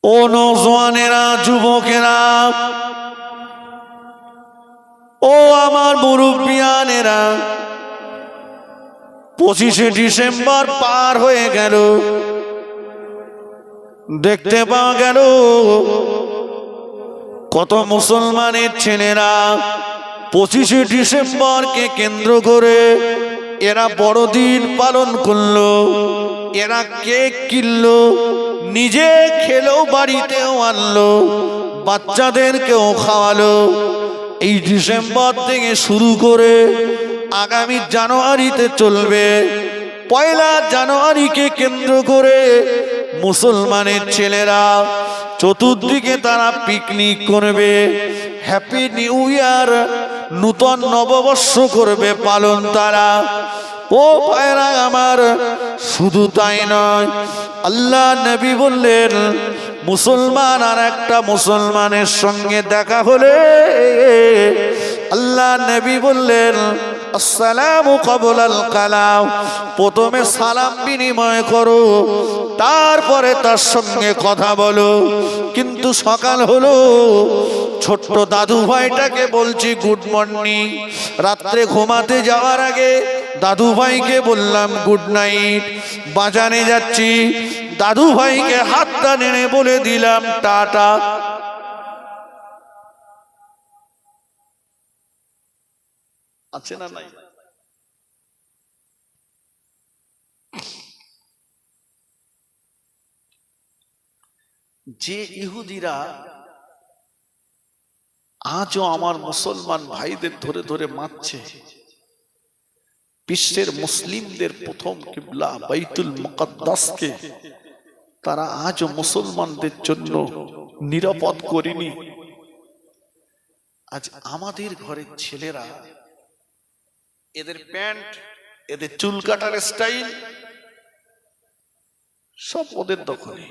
ও নওজোয়ানেরা, যুবকেরা, ও আমার মুরব্বিয়ানেরা, 25শে ডিসেম্বর পার হয়ে গেল। দেখতে পাওয়া গেল কত মুসলমানের ছেলেরা 25শে ডিসেম্বরকে কেন্দ্র করে এরা বড়দিন পালন করলো, এরা কেক কিনলো, নিজে খেলেও বাড়িতেও আনলো, বাচ্চাদেরকেও খাওয়ালো। এই ডিসেম্বর থেকে শুরু করে আগামী জানুয়ারিতে চলবে। 1 জানুয়ারিকে কেন্দ্র করে মুসলমানের ছেলেরা চতুর্দিকে তারা পিকনিক করবে, হ্যাপি নিউ ইয়ার, নূতন নববর্ষ করবে পালন তারা। ও ভাইরা আমার, শুধু তাই নয়, আল্লাহ নবী বললেন মুসলমান আর একটা মুসলমানের সঙ্গে দেখা হলে আল্লাহ নবী বললেন আসসালামু ক্বাবলাল কালাম, প্রথমে সালাম বিনিময় করো, তারপরে তার সঙ্গে কথা বলো। কিন্তু সকাল হলো, ছোট্ট দাদু ভাইটাকে বলছি গুড মর্নিং, রাত্রে ঘুমাতে যাওয়ার আগে দাদু ভাইকে বললাম গুড নাইট, বাজারে যাচ্ছি দাদু ভাইকে হাতটা নেড়ে বলে দিলাম টাটা। আছে না নাই? যে ইহুদিরা আজও আমার মুসলমান ভাইদের ধরে ধরে মারছে, বিশ্বের মুসলিমদের প্রথম কিবলা বাইতুল মুকাদ্দাসকে তারা আজও মুসলমানদের জন্য নিরাপদ করেনি। আজ আমাদের ঘরের ছেলেরা, এদের প্যান্ট, এদের চুল কাটার স্টাইল সব ওদের দখলে।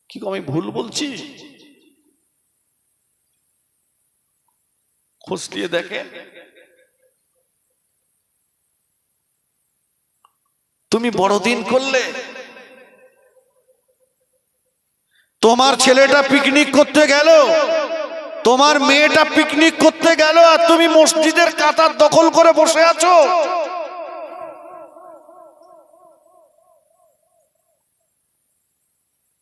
কি আমি ভুল বলছি? খোঁজ দিয়ে দেখে, তুমি বড়দিন করলে, তোমার ছেলেটা পিকনিক করতে গেল, তোমার মেয়েটা পিকনিক করতে গেল, আর তুমি মসজিদের কাতার দখল করে বসে আছো।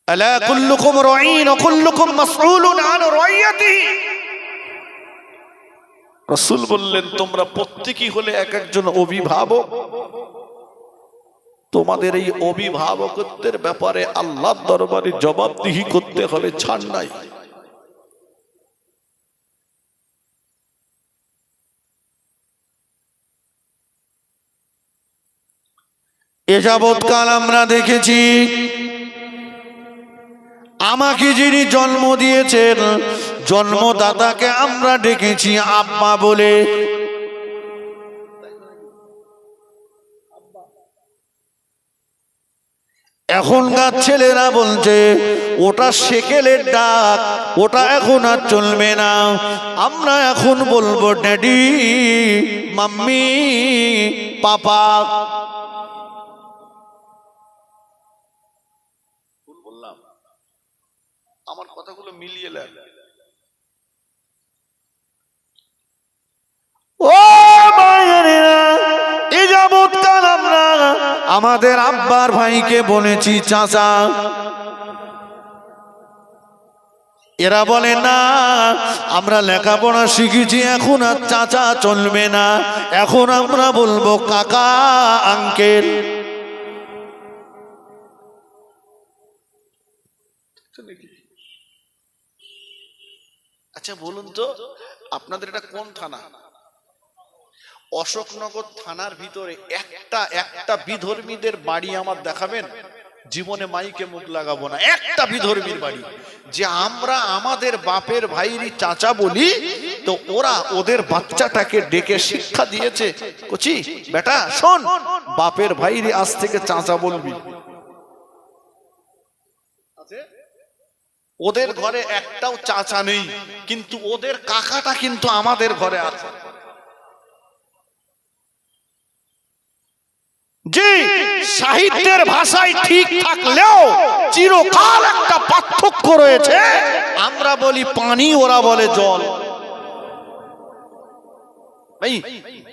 আলা কুল্লুকুম রাঈন ওয়া কুল্লুকুম মাসউলুন আন রাইয়াতিহি। রাসূল বললেন তোমরা প্রত্যেকই হলে এক একজন অভিভাবক, তোমাদের এই অভিভাবকত্বের ব্যাপারে আল্লাহর দরবারে জবাবদিহি করতে হবে, ছাড় নাই। এ যাবৎকাল আমরা দেখেছি আমাকে যিনি জন্ম দিয়েছেন, জন্মদাতাকে আমরা ডেকেছি আব্বা বলে। এখনকার ছেলেরা বলছে ওটা সেকেলের ডাক, ওটা এখন আর চলবে না, আমরা এখন বলবো ড্যাডি, মাম্মি, পাপা। বললাম আমার কথাগুলো মিলিয়ে লেন। ও ভাইয়েরা, এই যাবৎকাল আমরা আমাদের আব্বার ভাইকে বলেছি চাচা, এরা বলে না আমরা লেখাপড়া শিখেছি, এখন আর চাচা চলবে না, এখন আমরা বলবো কাকা, আঙ্কেল। আচ্ছা বলুন তো, আপনাদের এটা কোন থানা? অশোকনগর থানার ভিতরে একটা বিধর্মীদের বাড়ি আমার দেখাবেন? জীবনে মাইকে মুখ লাগাবো না। একটা বিধর্মীর বাড়ি যে আমরা আমাদের বাপের ভাইরই চাচা বলি, তো ওরা ওদের বাচ্চাটাকে ডেকে শিক্ষা দিয়েছে, কচি বেটা শোন, বাপের ভাইরই আজ থেকে চাচা বলবি। ওদের ঘরে একটাও চাচা নেই, কিন্তু ওদের কাকাটা কিন্তু আমাদের ঘরে আছে। জি, সাহিত্যের ভাষায় ঠিক থাকলেও চিরকাল একটা পার্থক্য রয়েছে। আমরা বলি পানি, ওরা বলে জল। ভাই,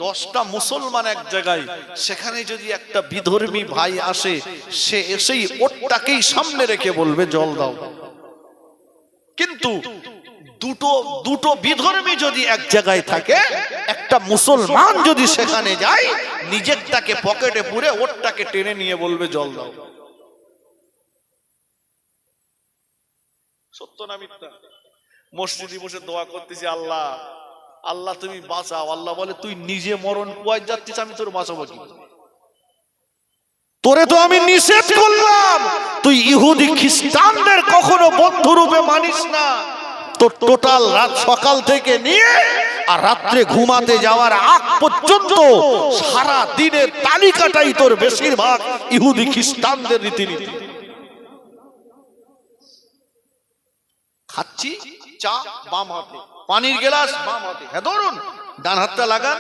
10টা মুসলমান এক জায়গায়, সেখানে যদি একটা বিধর্মী ভাই আসে, সে এসেই ওটাকেই সামনে রেখে বলবে জল দাও। কিন্তু দুটো বিধর্মী যদি এক জায়গায় থাকে, একটা মুসলমান যদি সেখানে যায়, নিজেরটাকে পকেটে পুরে ওরটাকে টেনে নিয়ে বলবে জল দাও। সত্য না মিথ্যা? মসজিদে বসে দোয়া করতেছি, আল্লাহ আল্লাহ তুমি বাঁচাও। আল্লাহ বলে তুই নিজে মরণ কুয়ায় যাচ্ছিস, আমি তোর বাঁচাবো কি? তোরে তো আমি নিষেধ করলাম, তুই ইহুদি খ্রিস্টানদের কখনো বন্ধু রূপে মানিস না। তোর টোটাল রাত সকাল থেকে নিয়ে আর রাত্রে ঘুমাতে যাওয়ার আগ পর্যন্ত সারা দিনের তালিকাটাই তোর বেশিরভাগ ইহুদি খ্রিস্টানদের রীতিনীতি। খাচ্ছি চা বাম হাতে, পানির গ্লাস বাম হাতে, হ্যাঁ ধরুন ডান হাতটা লাগান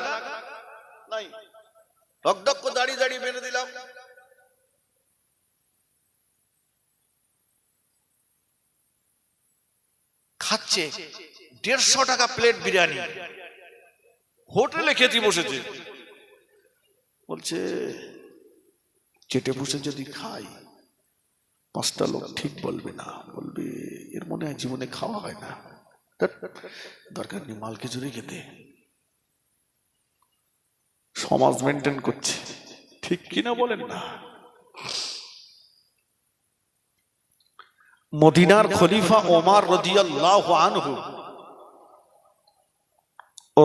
নাই, ধকধক করে দাঁড়িয়ে দাঁড়িয়ে বেঁধে দিলাম। খাচ্ছে 150 টাকা প্লেট বিরিয়ানি, হোটেলে খেতে বসেছে, বলছে চেটে বসে যদি খাই 5টা লোক ঠিক বলবে না, বলবে এর মনে হয় জীবনে খাওয়া হয় না, দরকার নেই মাল খিচুড়ি খেতে। সমাজ মেনটেন করছে, ঠিক কিনা বলেন না? মদিনার খলিফা ওমর রাদিয়াল্লাহু আনহু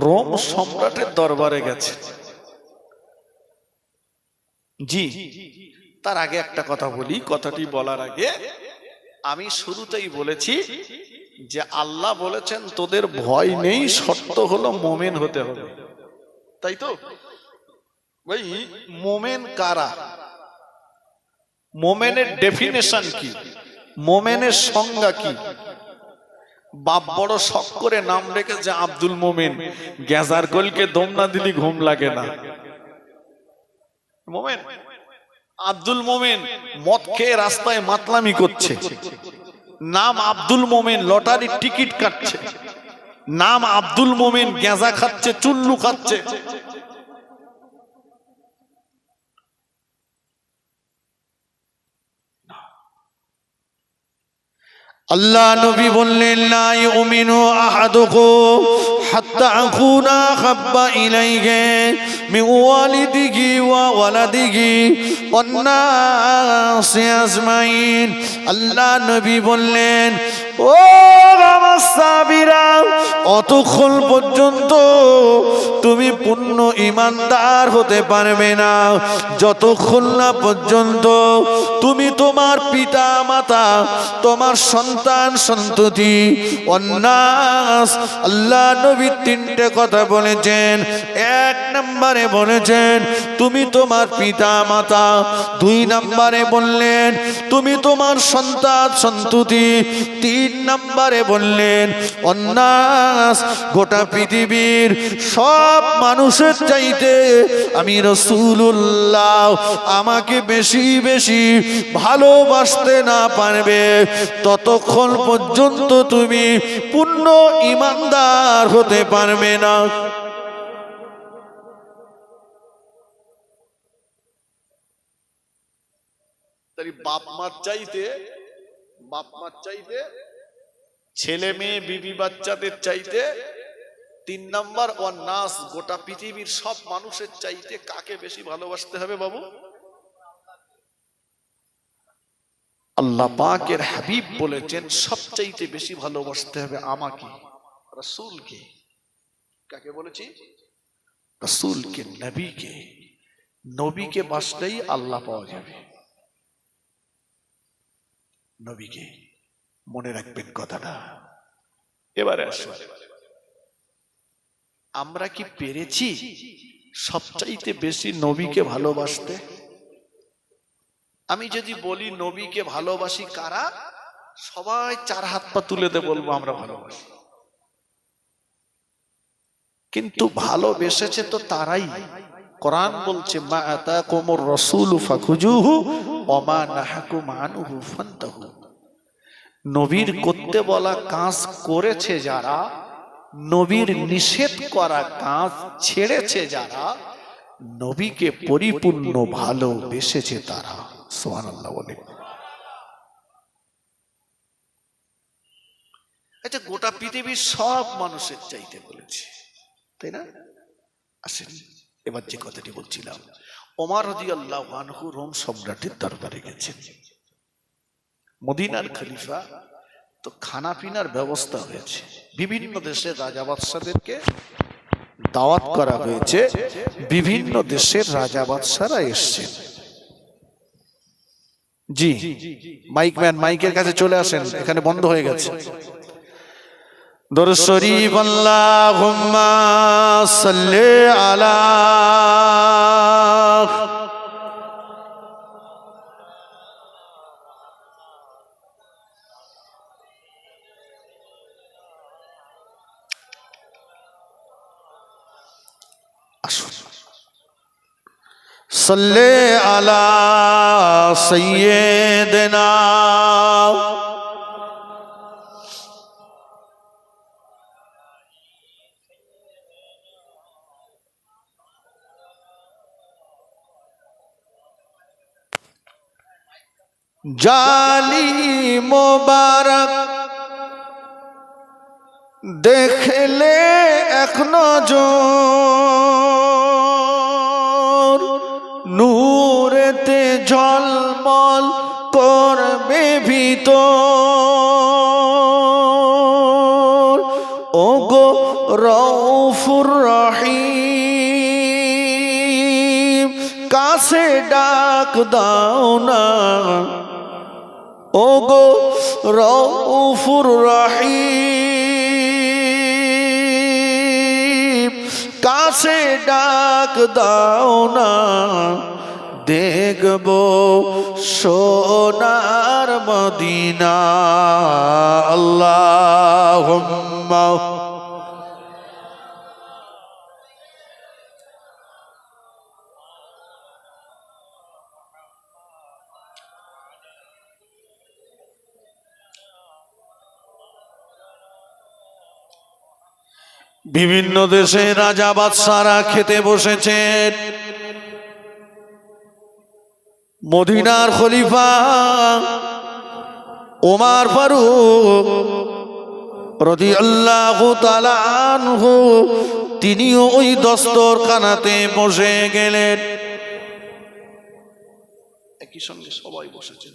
রোম সম্রাটের দরবারে গেছে। জি, তার আগে একটা কথা বলি, কথাটি বলার আগে আমি শুরুতেই বলেছি যে আল্লাহ বলেছেন তোদের ভয় নেই, শর্ত হলো মোমেন হতে হবে, তাই তো? ভাই, মোমেন কারা? মোমেনের ডেফিনেশন কি? মোমেনের সংজ্ঞা কি? বাপ বড় শখ করে নাম রেখেছে আব্দুল মোমেন, গ্যাজার গোলকে দম না দিলি ঘুম লাগে না। মোমেন আব্দুল মোমেন মদ খেয়ে রাস্তায় মাতলামি করছে, নাম আব্দুল মোমেন লটারির টিকিট কাটছে, নাম আব্দুল মোমেন গ্যাজা খাচ্ছে, চুল্লু খাচ্ছে। আল্লাহ নবী বললেন লা ইউমিনু আহাদুকুম হাত্তা আকুনা হাব্বা ইলাইহি মিন ওয়ালিদিহি ওয়া ওয়ালাদিহি ওয়ান নাসি আজমাইন। আল্লাহ নবী বললেন, ও আমার সাহাবীরা, অতক্ষণ পর্যন্ত তুমি পূর্ণ ঈমানদার হতে পারবে না যতক্ষণ না পর্যন্ত তুমি তোমার পিতা মাতা, তোমার সন্তান সন্ততি, অন্নাস, আল্লাহ নবী 3টে কথা বলেছেন। 1 নম্বরে বলেছেন তুমি তোমার পিতা মাতা, 2 নম্বরে বললেন তুমি তোমার সন্তান সন্ততি, 3 নম্বরে বললেন অন্নাস, গোটা পৃথিবীর সব মানুষের চাইতে আমি রাসূলুল্লাহ আমাকে বেশি বেশি ভালোবাসতে না পারবে ততক্ষণ পর্যন্ত তুমি পূর্ণ ঈমানদার হতে পারবে না। তাই বাপ মার চাইতে ছেলে মেয়ে বিবি বাচ্চাদের চাইতে 3 নম্বর ও নাস, গোটা পৃথিবীর সব মানুষের চাইতে কাকে বেশি ভালোবাসতে হবে বাবু? আল্লাহ পাকের হাবিব বলেছেন সবচাইতে বেশি ভালোবাসতে হবে আমাকে, রাসূলকে। কাকে বলেছি? রাসূলকে, নবীকে। নবীকে বাসলেই আল্লাহ পাওয়া যাবে। নবীকে মনে রাখবেন কথাটা। এবারে আসুন, আমরা কি পেরেছি সবচাইতে বেশি নবীকে ভালোবাসতে? আমি যদি বলি নবীকে ভালোবাসি কারা, সবাই 4 হাত পা তুলে দিয়ে বলবো আমরা ভালোবাসি। কিন্তু ভালোবেসেছে তো তারাই কোরআন বলছে মা আতাকুমুর রাসূলু ফাখুজুহু ওয়া মা নাহাকুম আনহু ফান্তাহু। নবীর করতে বলা কাজ করেছে যারা, নবীর নিষেধ করা কাজ ছেড়েছে যারা, নবীকে পরিপূর্ণ ভালোবেসেছে তারা। সুবহানাল্লাহ বলে। আচ্ছা, গোটা পৃথিবীর সব মানুষের চাইতে বলেছে, তাই না? আসেন এবার যে কথাটি বলছিলাম, ওমর রাদিয়াল্লাহু আনহু রোম সম্রাটের দরবারে গেছেন, মদিনার খলিফা। তো খানা পিনার ব্যবস্থা হয়েছে, বিভিন্ন দেশের রাজা বাদশাদেরকে দাওয়াত করা হয়েছে, বিভিন্ন দেশের রাজা বাদশারা এসছেন। জি মাইকম্যান, মাইকের কাছে চলে আসেন, এখানে বন্ধ হয়ে গেছে। দরুদ শরীফ আল্লাহুম্মা সাল্লি আলা সাল্লি আলা সাইয়্যিদিনা জালি মোবারক দেখলে এক নজর, নূরেতে ঝলমল করবে ভিতর। ওগো রউফুর রহিম, কাছে ডাক দাও না। ওগো রউফুর রহিম, কাছে ডাক দাও না। দেখবো সোনার মদিনা। আল্লাহুম্মা বিভিন্ন দেশে রাজা বাদশারা খেতে বসেছেন। মদিনার খলিফা ওমর ফারুক রাদিয়াল্লাহু তাআলা আনহু তিনিও ওই দস্তরখানাতে বসে গেলেন। একই সঙ্গে সবাই বসেছেন,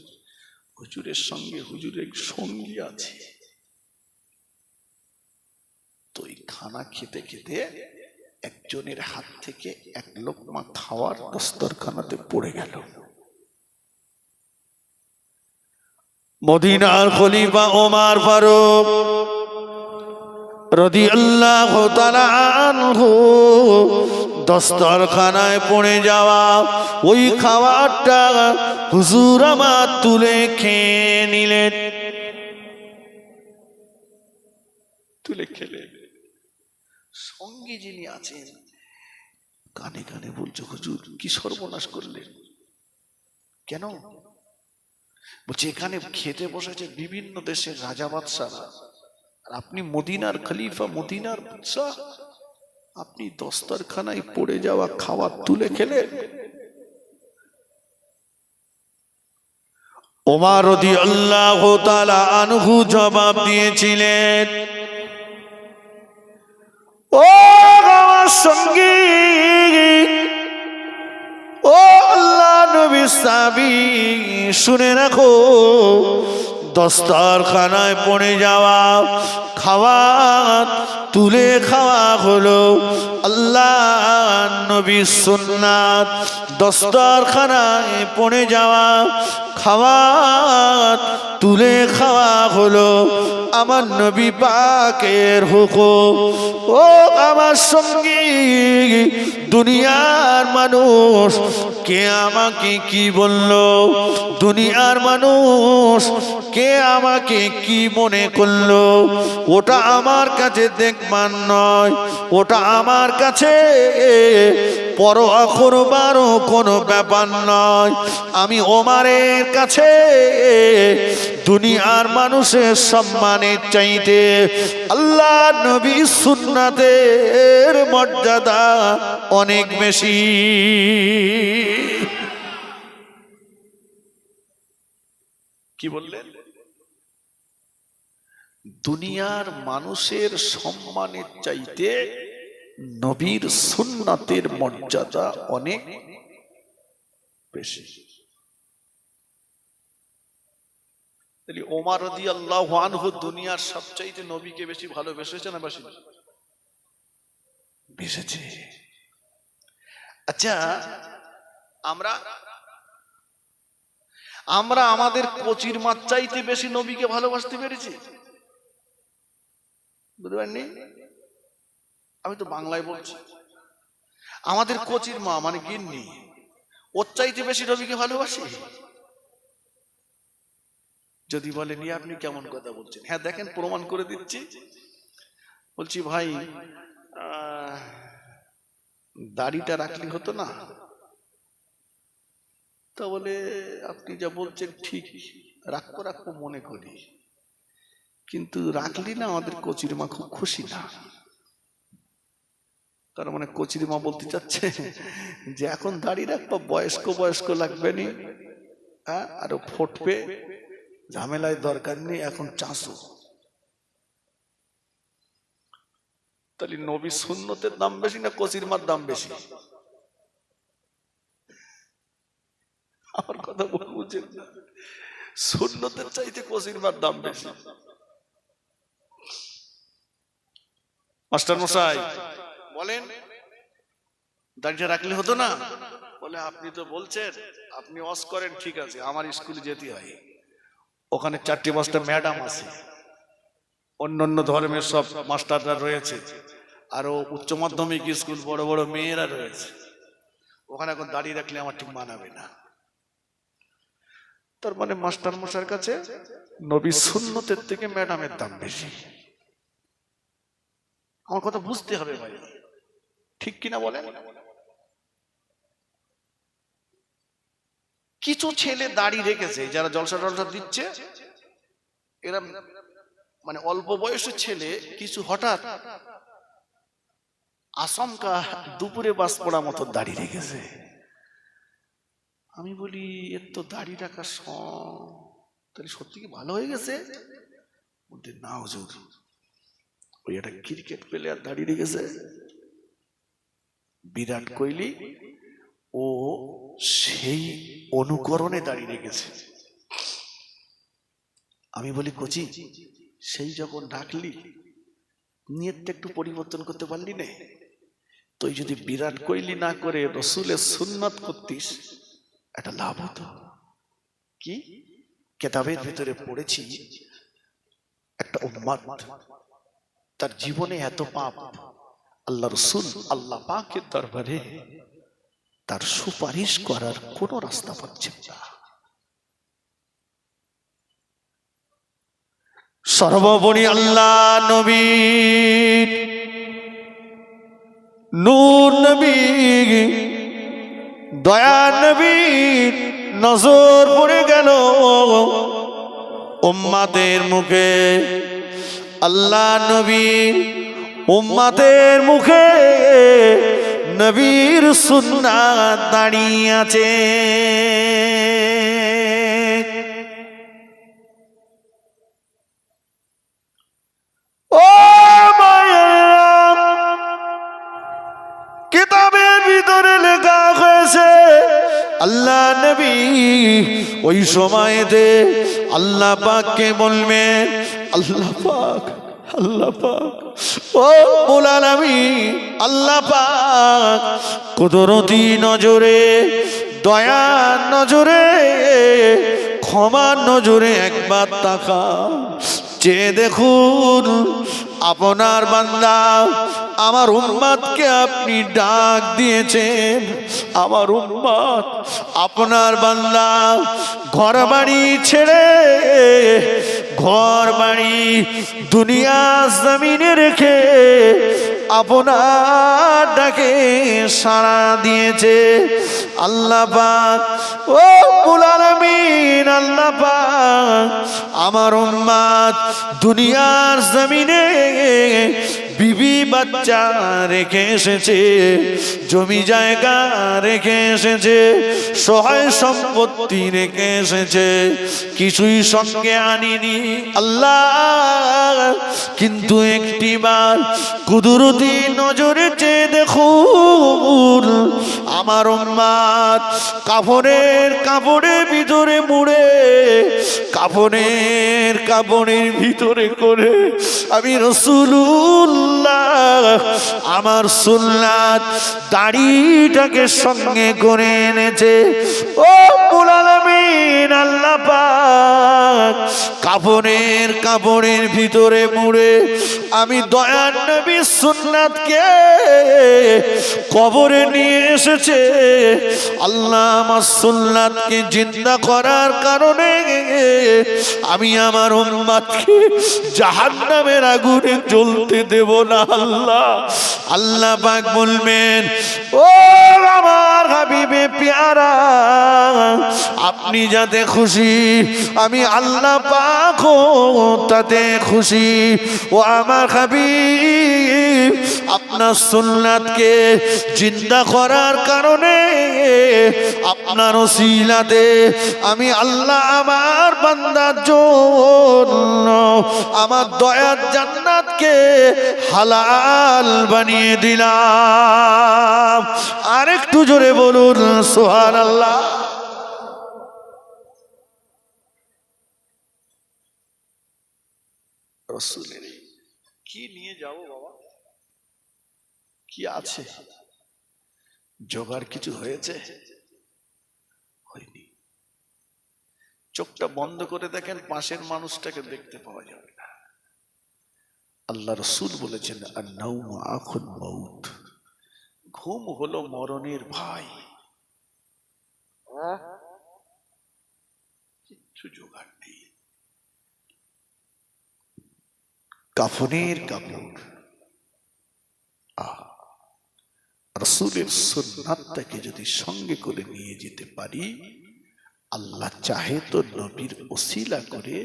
হুজুরের সঙ্গে হুজুরের সঙ্গী আছে। তো এই খানা খেতে খেতে একজনের হাত থেকে এক লোকমা খাওয়ার দস্তরখানাতে পড়ে গেল। মদিনার খলিফা ওমর ফারুক রাদিয়াল্লাহু তাআলা আনহু দস্তরখানায় পড়ে যাওয়া ওই খাবারটা হুজুর আমার তুলে খেয়ে নিলেন, তুলে খেলেন। সঙ্গী যিনি আছেন কানে কানে বলছে, হুজুর কি সর্বনাশ করলেন? কেন? বলছে এখানে খেতে বসেছে বিভিন্ন দেশের রাজা বাদশারা, আর আপনি মদিনার খলিফা, মদিনার বাদশা, আপনি দস্তরখানায় পড়ে যাওয়া খাবার তুলে খেলেন। ওমর রাদিয়াল্লাহু তাআলা আনহু জবাব দিয়েছিলেন, ও আমার সঙ্গী, ও আল্লাহ নবী সাহাবী, শুনে রাখো, দস্তরখানায় পড়ে যাওয়া খাবার তুলে খাওয়া হলো আল্লাহ নবীর সুন্নাত। দস্তরখানায় পড়ে যাওয়া খাবার তুলে খাওয়া হলো আমার নবী পাকের হুকুম। ও আমার সঙ্গী, দুনিয়ার মানুষ কে আমাকে কি বলল? দুনিয়ার মানুষ মানুষ, কে আমাকে কি মনে করলো, ওটা আমার কাছে দেখবার নয়, ওটা আমার কাছে পরোয়া করবারও কোনো ব্যাপার নয়। আমি ওমরের কাছে দুনিয়ার মানুষের সম্মানের চাইতে আল্লাহ নবী সুন্নাতের মর্যাদা অনেক বেশি। কি বললেন? দুনিয়ার মানুষের সম্মানের চাইতে নবীর সুন্নাতের মর্যাদা অনেক বেশি। ওমর রাদিয়াল্লাহু আনহু দুনিয়ার সবচাইতে নবীকে বেশি ভালোবেসেছে না বেশি বেসেছে? আচ্ছা, আমরা আমাদের কচির মাছ চাইতে বেশি নবীকে ভালোবাসতে পেরেছি? বুঝতে পারেননি? আমি তো বাংলায় বলছি। আমাদের কচির মা মানে গিন্নি, ওর চাইতে বেশি নবীকে ভালোবাসি? যদি বলেন আপনি কেমন কথা বলছেন, হ্যাঁ দেখেন প্রমাণ করে দিচ্ছি। বলছি ভাই, দাড়িটা রাখলে হতো না? তা বলে আপনি যা বলছেন ঠিক, রাখবো মনে করি, কিন্তু রাখলি না আমাদের কচির মা খুব খুশি না। তার মানে কচির মা বলতে চাচ্ছে যে এখন দাড়ি রাখবো, বয়স্ক লাগবে নি, আরো ফুটবে, ঝামেলায় দরকার নেই, এখন চাষো। তাহলে নবী সুন্নতের দাম বেশি না কচির মার দাম বেশি? আমার কথা বুঝছেন না? সুন্নতের চাইতে কচির মার দাম বেশি। মাস্টার মশাই বলেন, দাড়িটা রাখলে হতো না? বলে আপনি তো বলছেন, আপনি ওয়াজ করেন ঠিক আছে, আমার স্কুলে যেতে হয়, ওখানে 4-5টা ম্যাডাম আছে, অন্যান্য ধর্মের সব মাস্টাররা রয়েছে, আরো উচ্চ মাধ্যমিক স্কুল বড় বড় মেয়েরা রয়েছে, ওখানে এখন দাঁড়িয়ে রাখলে আমার ঠিক মানাবে না। তার মানে মাস্টার মশাইয়ের কাছে নবী সুন্নতের থেকে ম্যাডামের দাম বেশি। আমার কথা বুঝতে হবে ভাই, ঠিক কিনা বলেন? কিছু ছেলে দাড়ি রেখেছে, যারা জলসা টলসা দিচ্ছে, এরা মানে অল্প বয়সের ছেলে, কিছু হঠাৎ আচমকা দুপুরে বাস পড়া মতো দাড়ি রেখেছে। আমি বলি এর তো দাড়ি রাখার তাহলে সত্যি কি ভালো হয়ে গেছে? বলতে না হুজুর, ওই একটা ক্রিকেট প্লেয়ার দাড়ি রেখেছে, বিরাট কোহলি, ও সেই অনুকরণে দাঁড়িয়ে রেখেছে। আমি বলি কোচি, সেই যখন ডাকলি নিয়তটা একটু পরিবর্তন করতে পারলি না? তুই যদি বিরাট কোহলি না করে রসুলের সুন্নাত করতিস, একটা লাভ হতো। কি কিতাবের ভিতরে পড়েছি, একটা উম্মত তার জীবনে এত পাপ, আল্লাহ রসুল আল্লাহ পাকের দরবারে তার সুপারিশ করার কোন রাস্তা পাচ্ছেন না। সর্বোপরি আল্লাহ নবী, নূর নবী, দয়া নবী নজর পড়ে গেল উম্মতের মুখে। আল্লাহ নবী উম্মতের মুখে নবীর সুন্নাত দাঁড়িয়ে আছে। ও মায়া, কিতাবের ভিতরে লেখা হয়েছে আল্লাহ নবী ওই সময়তে আল্লাহ পাককে বলবেন, আল্লাহ পাক, আল্লাহ পাক, ও রব্বুল আলামিন, আল্লাহ পাক কুদরতি নজরে, দয়ার নজরে, ক্ষমার নজরে একবার তাকান, চেয়ে দেখুন আপনার বান্দা আমার উম্মতকে আপনি ডাক দিয়েছেন। আমার উম্মত আপনার বান্দা ঘর বাড়ি ছেড়ে ঘর বাড়ি দুনিয়া জমিনে রেখে আপনার ডাকে সাড়া দিয়েছে। আল্লাহ পাক, ও রব্বুল আলামিন, আল্লাহ পাক আমার উম্মত দুনিয়ার জমিনে বিবি বাচ্চা রেখে এসেছে, জমি জায়গা রেখে এসেছে, সহায় সম্পত্তি রেখে এসেছে, কিছুই সঙ্গে আনিনি আল্লাহ। কিন্তু একটিবার কুদরতি নজরে চেয়ে দেখুন আমার উম্মত কাপড়ের ভিতরে মুড়ে, কাপড়ের ভিতরে করে আমি রাসূলুল্লাহ আমার সুন্নাত দাড়িটাকে সঙ্গে করে এনেছে। ও রব্বুল আলামিন, আল্লাহ পাক কাপড়ের ভিতরে মুড়ে আমি দয়ার নবীর সুন্নাতকে কবরে নিয়ে এসেছে। আল্লাহ আমার সুন্নাতকে জিন্দা করার কারণে আমি আমার উম্মতকে জাহান্নামের আগুনে জ্বলতে দেব না আল্লাহ। আল্লাহ পাক বলবেন, ও আমার হাবিবে প্যারা, আপনি যাতে খুশি আমি আল্লাহ পাক তাতে খুশি। ও আমার হাবিব, আপনার সুন্নাতকে জিন্দা করার কারণে আপনার ওসিলাতে আমি আল্লাহ আমার বান্দার জন্য আমার দয়ার জান্নাতকে হালাল বানিয়ে দিলাম। আরেকটু জোরে বলুন সুবহানাল্লাহ। রাসূলের কি নিয়ে যাব বাবা? কি আছে? জোগাড় কিছু হয়েছে? হয়নি। চোখটা বন্ধ করে দেখেন, পাশের মানুষটাকে দেখতে পাওয়া যাবে না। আল্লাহ রাসূল বলেছেন, আন-নাওমু আখুল মাউত, ঘুম হলো মরণের ভাই। কিচ্ছু জোগাড় নেই। কাফনের কাপড়, রাসূলের সুন্নাতটাকে যদি সঙ্গে করে নিয়ে যেতে পারি, আল্লাহ চাহে তো নবীর ওসিলা করে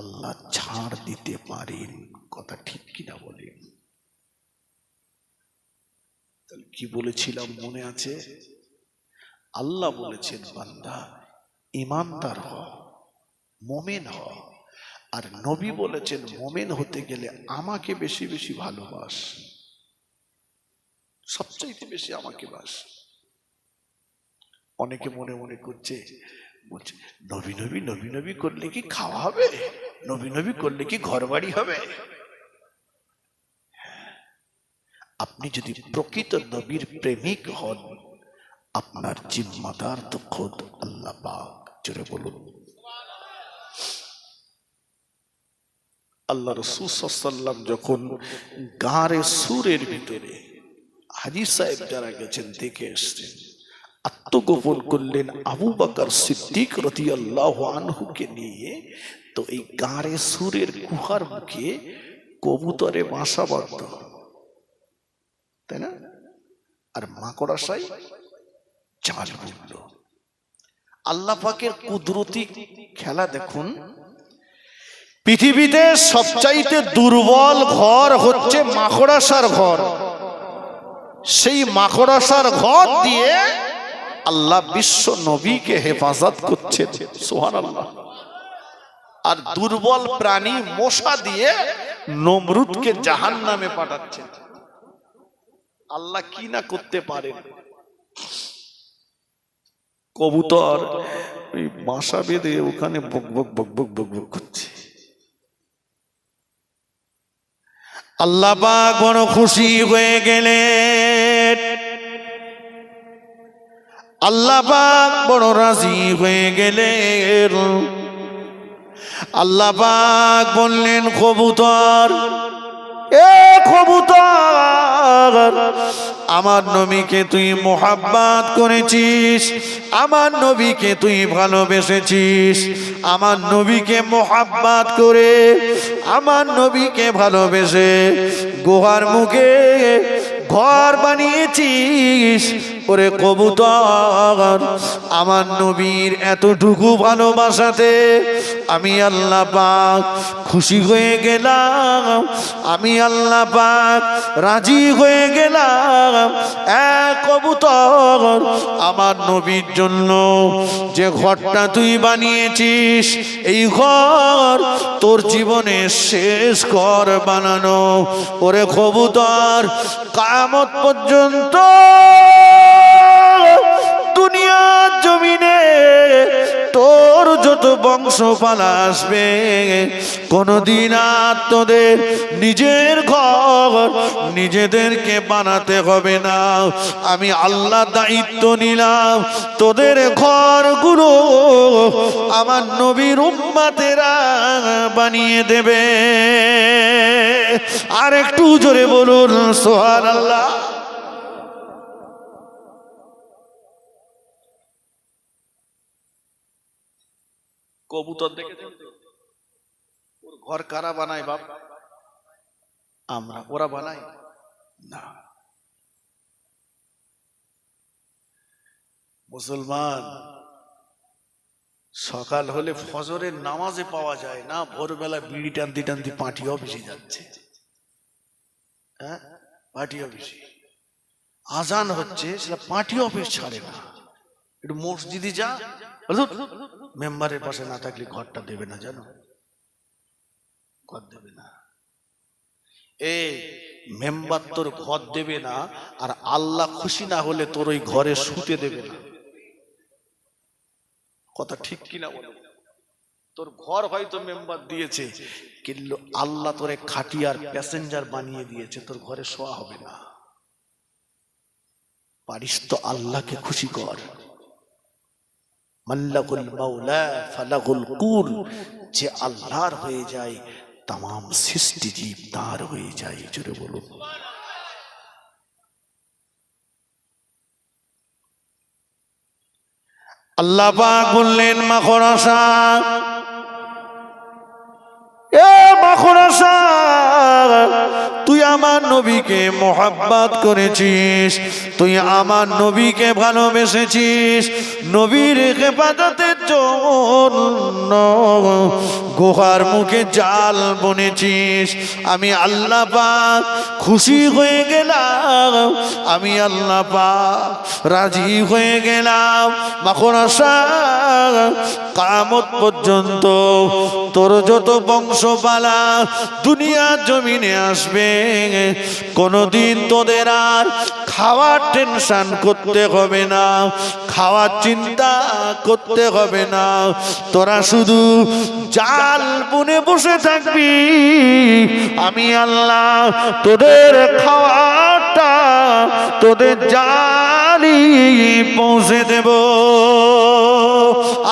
আল্লাহ ছাড় দিতে পারেন। কথা ঠিক কিনা বলেন? তাহলে কি বলেছিলাম মনে আছে? আল্লাহ বলেছেন, বান্দা ঈমানদার হ, মুমিন হ। আর নবী বলেছেন, মুমিন হতে গেলে আমাকে বেশি বেশি ভালোবাস, সবচাইতে বেশি আমাকে বাস। অনেকে মনে মনে করছে, বলছে নবী নবী নবী নবী করলে কি খাওয়া হবে? নবী নবী করলে কি ঘর বাড়ি হবে? আপনি যদি প্রকৃত নবীর প্রেমিক হন, আপনার জিম্মাদার তো খোদ আল্লাহ পাক। জোরে বলুন। আল্লাহ রাসূল সাল্লাল্লাহু আলাইহি ওয়াসাল্লাম যখন গারে সুরের ভিতরে হাজী সাহেব যারা গেছেন দেখে এসছেন, আত্মগোপন করলেন আবু বকর সিদ্দিক রাদিয়াল্লাহু আনহুকে নিয়ে। তো এই গারে সুরের গুহার মুখে কবুতরে বাসা বাঁধত, তাই না? আর মাকড়সাই চাল বুনল। আল্লাহ পাকের কুদরতি খেলা দেখুন। পৃথিবীতে সবচাইতে দুর্বল ঘর হচ্ছে মাকড়সার ঘর। সেই মাকড়সার ঘর দিয়ে আল্লাহ বিশ্ব নবীকে হেফাজত করছেন। সুবহানাল্লাহ। আর দুর্বল প্রাণী মশা দিয়ে নমরুদকে জাহান্নামে পাঠাচ্ছেন। আল্লাহ কি না করতে পারেন। কবুতর ওই বাসা বেঁধে ওখানে বক বক বক বক বক বক করছে। আল্লাহ পাক বড় খুশি হয়ে গেলেন, আল্লাহ পাক বড় রাজি হয়ে গেলেন। আল্লাহ পাক বললেন, কবুতর, এ কবুতর, আমার নবীকে তুই মোহাব্বত করেছিস, আমার নবীকে তুই ভালোবেসেছিস। আমার নবীকে মোহাব্বত করে, আমার নবীকে ভালোবেসে গুহার মুখে ঘর বানিয়েছিস। ওরে কবুতর, আমার নবীর এতটুকু ভালোবাসাতে আমি আল্লাহ পাক খুশি হয়ে গেলাম, আমি আল্লাহ পাক রাজি হয়ে গেলাম। এক কবুতর, আমার নবীর জন্য যে ঘরটা তুই বানিয়েছিস, এই ঘর তোর জীবনের শেষ ঘর বানানো। ওরে কবুতর, কিয়ামত পর্যন্ত দুনিয়ার জমিনে তোর যত বংশপালা আসবে, কোনদিন আর তোদের নিজের ঘর নিজেদেরকে বানাতে হবে না। আমি আল্লাহ দায়িত্ব নিলাম, তোদের ঘরগুলো আমার নবীর উম্মতেরা বানিয়ে দেবে। আর একটু জোরে বলুন সুবহানাল্লাহ। কবুতর দেখেছেন তো? ওর ঘর কারা বানায় বাপ? আমরা। ওরা বানায় না। মুসলমান সকাল হলে ফজরের নামাজে পাওয়া যায় না, ভোরবেলা বিড়ি টানতে টানতে পার্টি অফিসে যাচ্ছে। হ্যাঁ, পার্টি অফিসে আজান হচ্ছে, সেটা পার্টি অফিস ছাড়ে না। একটু মসজিদে যা, মেম্বারের পাশে না থাকলে ঘরটা দেবে না, জানো? ঘর দেবে না। এই মেম্বার তোর ঘর দেবে না, আর আল্লাহ খুশি না হলে তোর ওই ঘরে শুতে দেবে না। কথা ঠিক কিনা বলো? তোর ঘর হয়তো মেম্বার দিয়েছে, কিন্তু আল্লাহ তোরে খাটিয়ার প্যাসেঞ্জার বানিয়ে দিয়েছে, তোর ঘরে শোয়া হবে না। পারিস তো আল্লাহকে খুশি কর। মাল্লাকুল মাওলা ফালাহুল কুল, যে আল্লাহর হয়ে যায় तमाम সৃষ্টি জীব তার হয়ে যায়। জোরে বলুন। আল্লাহ পাক বললেন, মাখরাসা, এ মাখরাসা, তুই আমার নবীকে মোহাব্বত করেছিস, তুই আমার নবীকে ভালোবেসেছিস, নবীর হেফাজতের জন্য গুহার মুখে জাল বুনেছিস। আমি আল্লাহ পাক খুশি হয়ে গেলাম, আমি আল্লাহ পাক রাজি হয়ে গেলাম। মাখরাসা, কিয়ামত পর্যন্ত তোর যত বংশপালা দুনিয়ার জমিনে আসবে, কোনদিন তোদের আর খাওয়ার টেনশন করতে হবে না, খাওয়ার চিন্তা করতে হবে না। তোরা শুধু জাল বুনে বসে থাকবি, আমি আল্লাহ তোদের খাওয়াটা তোদের জালি পৌঁছে দেব।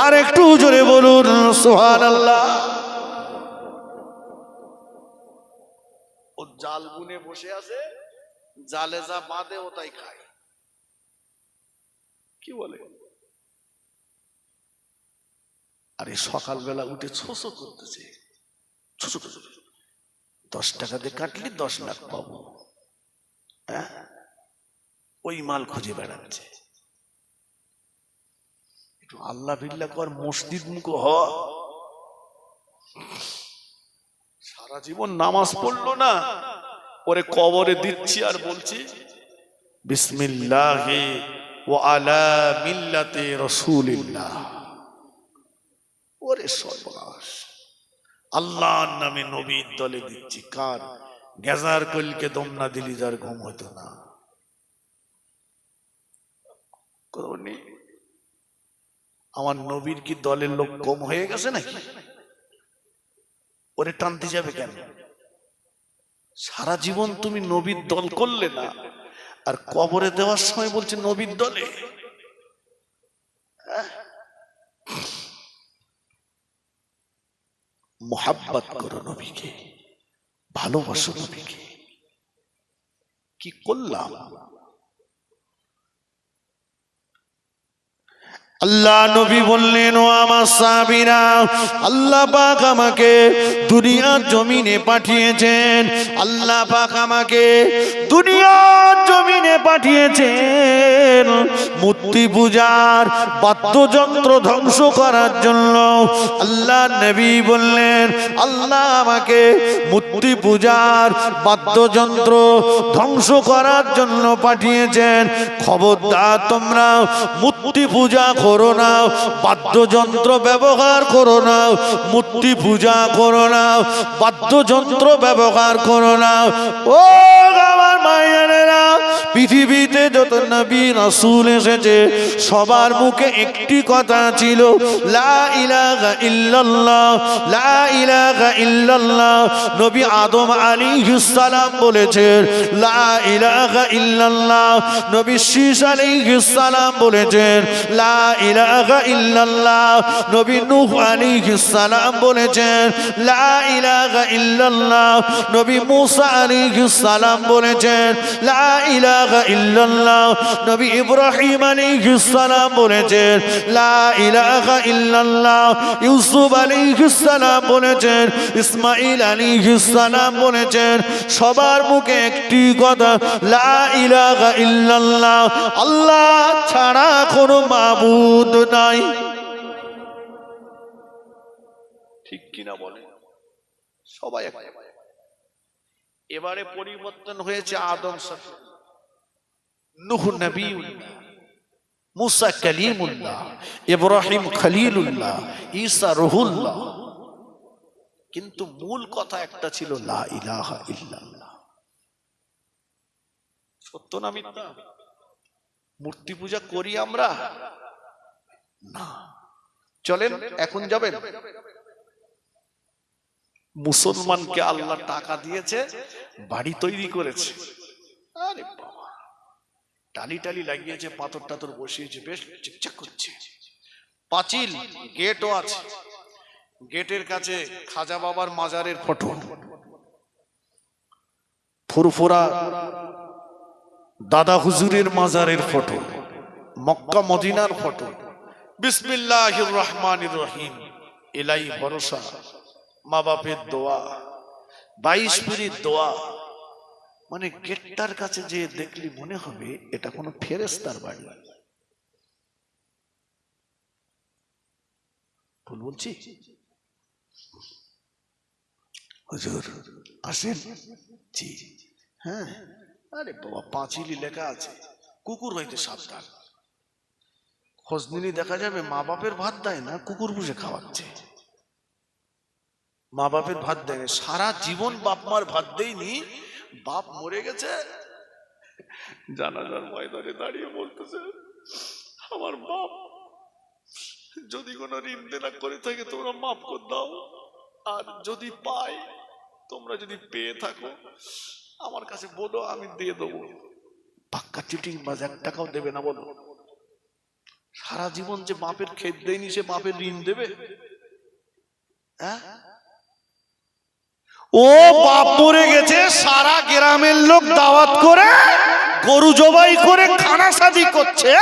আর একটু জোরে বলুন সুবহানাল্লাহ। ও জাল বুনে বসে আছে, জালে যা বাঁধে ও তাই খায়। কি বলে? আরে সকালবেলা উঠে ছোছো করতেছে, 10 টাকা দিয়ে কাটলে 10 লাখ পাবো, হ্যাঁ, ওই মাল খুঁজে বেড়াচ্ছে। একটু আল্লাহ বিল্লাহ কর, মসজিদ মুখ হ। সারা জীবন নামাজ পড়লো না, ওরে কবরে দিচ্ছি আর বলছি বিসমিল্লাহি ওয়া আলা মিল্লাতি রাসূলিল্লাহ। ওরে সর্বনাশ, আল্লাহর নামে নবীর দলে দিচ্ছি। কার গেজার কইলকে দম না দিলি যার ঘুম হতো না। আমার নবীর কি দলের লোক কম হয়ে গেছে নাকি? ওরে টানতে যাবে কেন? সারা জীবন তুমি নবীর দল করলে না, আর কবরে দেওয়ার সময় বলছে নবীর দলে। মোহাব্বত করো নবীকে, ভালোবাসো নবীকে। কি করলাম? আল্লাহ নবী বললেন, ও আমার সাহাবীরা, আল্লাহ পাক আমাকে দুনিয়ার জমিনে পাঠিয়েছেন, আল্লাহ পাক আমাকে দুনিয়ার জমিনে পাঠিয়েছেন মূর্তি পূজার বাদ্যযন্ত্র ধ্বংস করার জন্য। আল্লাহ নবী বললেন, আল্লাহ আমাকে মূর্তি পূজার বাদ্যযন্ত্র ধ্বংস করার জন্য পাঠিয়েছেন। খবরদার তোমরা মূর্তি পূজা করো না, বাদ্যযন্ত্র ব্যবহার করো না, মূর্তি পূজা করো না, বাদ্যযন্ত্র ব্যবহার করো না। ও আমার মায়েরা, পৃথিবীতে যত নবী রাসূল এসেছে সবার মুখে একটি কথা ছিল, লা ইলাহা ইল্লাল্লাহ, লা ইলাহা ইল্লাল্লাহ। নবী আদম আলাইহিস সালাম বলেছেন লা ইলাহা ইল্লাল্লাহ, নবী শীস আলাইহিস সালাম বলেছেন লা ইলাহা ইল্লাল্লাহ, নবী নূহ আলাইহিস সালাম বলেছেন লা ইলাহা ইল্লাল্লাহ, নবী মূসা আলাইহিস সালাম বলেছেন লা ইলাহা ইল্লাল্লাহ, নবী ইব্রাহিম আলাইহিস সালাম বলেছেন লা ইলাহা ইল্লাল্লাহ, ইউসুফ আলাইহিস সালাম বলেছেন, ইসমাঈল আলাইহিস সালাম বলেছেন, সবার মুখে একটি কথা, লা ইলাহা ইল্লাল্লাহ, আল্লাহ ছাড়া কোনো মাবুদ নাই। ঠিক কিনা বলে সবাই? এবারে পরিবর্তন হয়েছে, আদম নূহ নবীউল্লাহ, মুসা কালিমুল্লাহ, ইব্রাহিম খলিলুল্লাহ, ঈসা রুহুল্লাহ, কিন্তু মূল কথা একটা ছিল, লা ইলাহা ইল্লাল্লাহ। সত্য না মিথ্যা? মূর্তি পূজা করি আমরা না। চলেন এখন যাবেন, মুসলমানকে আল্লাহ টাকা দিয়েছে, বাড়ি তৈরি করেছে, আরে বাবা, টালি টালি লাগিয়েছে, পাথর টাথর বসিয়েছে, বেশ চিকচাক করছে, পাঁচিল গেটও আছে, গেটের কাছে খাজা বাবার মাজারের ফটো, ফুরফুরা দাদা হুজুরের মাজারের ফটো, মক্কা মদিনার ফটো, বিসমিল্লাহির রহমানির রহিম, ইলাহি ভরসা, মা বাপের দোয়া, 22 পীরের দোয়া। মানে গেটটার কাছে যে দেখলি মনে হবে এটা কোনো ফেরেশতার বাড়ি। ভুল বলছি? হুজুর আসেন? জি। হ্যাঁ, আরে বাবা, পাঁচিলি লেখা আছে, কুকুর হইতে সাবধান। খোঁজ নিলে দেখা যাবে মা বাপের ভাত দেয় না, কুকুর বুঝে খাওয়াচ্ছে। মা বাপের ভাত দেয়, সারা জীবন বাপ মার ভাত দেয়নি, বাপ মরে গেছে, জানাজার ময়দানে দাঁড়িয়ে বলতেছে, আমার বাপ যদি কোনো ঋণ দেনা করে থাকে তোমরা মাফ করে দাও, আর যদি পাই, তোমরা যদি পেয়ে থাকো আমার কাছে বলো, আমি দিয়ে দেবো। পাক্কা চিটিং বাজ, 1 টাকাও দেবে না বলো। সারা জীবন যে বাপের খেত দেয়নি সে বাপের ঋণ দেবে? হ্যাঁ, ও বাপ মরে গেছে, সারা গ্রামের লোক দাওয়াত করে গরু জবাই করে খানা শাদি করছে,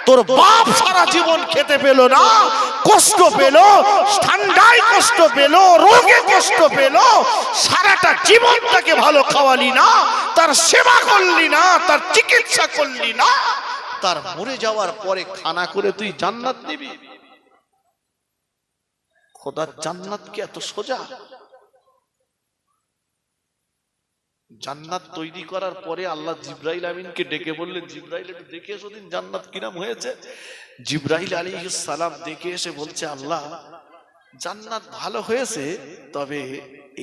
তোর বাপ সারা জীবন খেতে পেল না, কষ্ট পেল, ঠান্ডায় কষ্ট পেল, রোগে কষ্ট পেল, সারাটা জীবন তাকে ভালো খাওয়ালি না, তার সেবা করলি না, তার চিকিৎসা করলি না, তার মরে যাওয়ার পরে খানা করে তুই জান্নাত নিবি? খোদার জান্নাত কি এত সোজা? জান্নাত তৈরি করার পরে আল্লাহ জিবরাইল আমিনকে ডেকে বললেন, জিবরাইল একটু দেখে এসো দিন জান্নাত কিরাম হয়েছে। জিবরাইল আলাইহিস সালাম দেখে এসে বলছে, আল্লাহ জান্নাত ভালো হয়েছে, তবে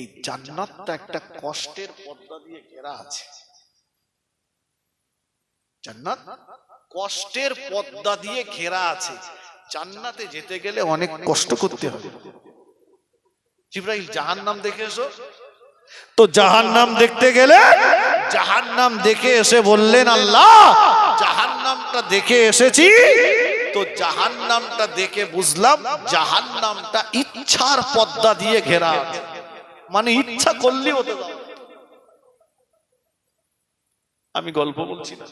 এই জান্নাতটা একটা কষ্টের পর্দা দিয়ে ঘেরা আছে। জান্নাত কষ্টের পর্দা দিয়ে ঘেরা আছে, জান্নাতে যেতে গেলে অনেক কষ্ট করতে হবে। জিবরাইল জাহান্নাম দেখে এসো। তো জাহান্নাম দেখতে গেলে জাহান্নাম দেখে এসে বললেন, আল্লাহ জাহান্নামটা দেখে এসেছি, তো জাহান্নামটা দেখে বুঝলাম জাহান্নামটা ইচ্ছার পর্দা দিয়ে ঘেরা, মানে ইচ্ছা করলেই হতে দাও। আমি গল্প বলছি না,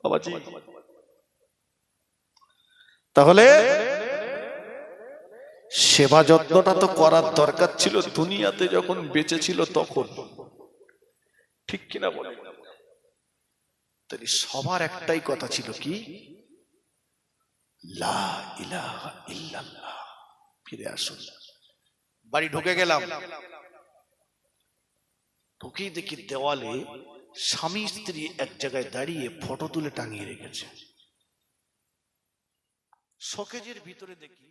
বাবাজি, তাহলে সেবা যত্নটা তো করার দরকার ছিল দুনিয়াতে যখন বেঁচে ছিল তখন, ঠিক কিনা বলে? তাই সবার একটাই কথা ছিল কি, লা ইলাহা ইল্লাল্লাহ। ফিরে আসুন। বাড়ি ঢুকে গেলাম, ঢুকেই দেখি দেওয়ালে স্বামী স্ত্রী এক জায়গায় দাঁড়িয়ে ফটো তুলে টাঙিয়ে রেখেছে। শোকেজের ভিতরে দেখি